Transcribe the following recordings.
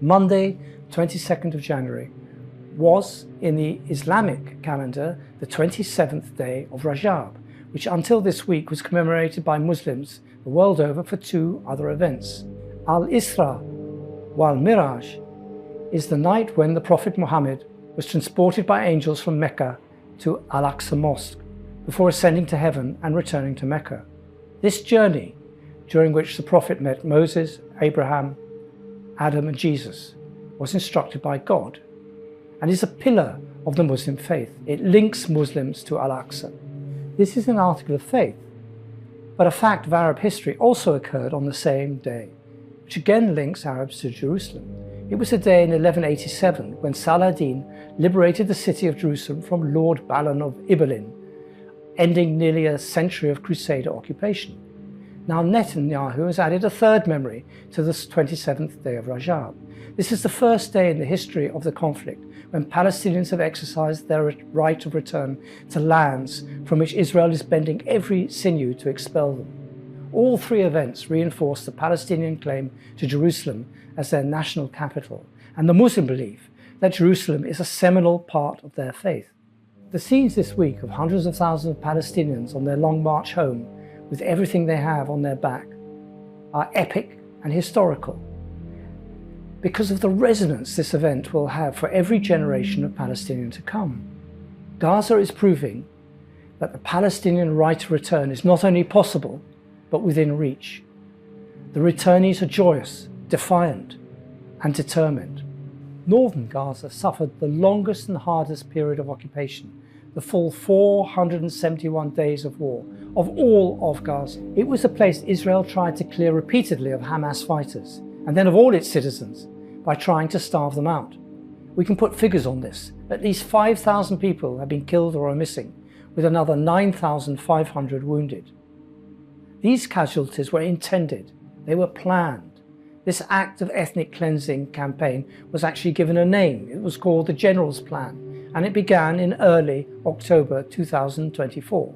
Monday, 22nd of January, was in the Islamic calendar the 27th day of Rajab, which until this week was commemorated by Muslims the world over for two other events. Al-Isra wal-Miraj is the night when the Prophet Muhammad was transported by angels from Mecca to Al-Aqsa Mosque before ascending to heaven and returning to Mecca. This journey, during which the Prophet met Moses, Abraham, Adam and Jesus, was instructed by God and is a pillar of the Muslim faith. It links Muslims to Al-Aqsa. This is an article of faith, but a fact of Arab history also occurred on the same day, which again links Arabs to Jerusalem. It was a day in 1187 when Saladin liberated the city of Jerusalem from Lord Balan of Ibelin, ending nearly a century of Crusader occupation. Now Netanyahu has added a third memory to the 27th day of Rajab. This is the first day in the history of the conflict when Palestinians have exercised their right of return to lands from which Israel is bending every sinew to expel them. All three events reinforce the Palestinian claim to Jerusalem as their national capital and the Muslim belief that Jerusalem is a seminal part of their faith. The scenes this week of hundreds of thousands of Palestinians on their long march home with everything they have on their back are epic and historical because of the resonance this event will have for every generation of Palestinian to come. Gaza is proving that the Palestinian right to return is not only possible, but within reach. The returnees are joyous, defiant, and determined. Northern Gaza suffered the longest and hardest period of occupation, the full 471 days of war, of all of Gaza. It was a place Israel tried to clear repeatedly of Hamas fighters, and then of all its citizens, by trying to starve them out. We can put figures on this. At least 5,000 people have been killed or are missing, with another 9,500 wounded. These casualties were intended, they were planned. This act of ethnic cleansing campaign was actually given a name. It was called the General's Plan, and it began in early October 2024.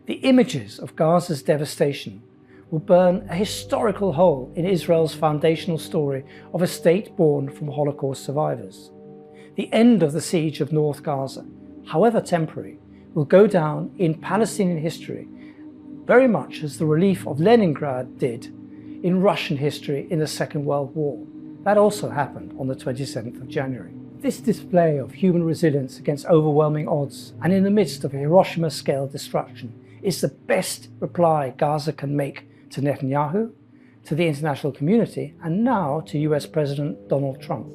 The images of Gaza's devastation will burn a historical hole in Israel's foundational story of a state born from Holocaust survivors. The end of the siege of North Gaza, however temporary, will go down in Palestinian history very much as the relief of Leningrad did in Russian history in the Second World War. That also happened on the 27th of January. This display of human resilience against overwhelming odds and in the midst of Hiroshima-scale destruction is the best reply Gaza can make to Netanyahu, to the international community, and now to US President Donald Trump.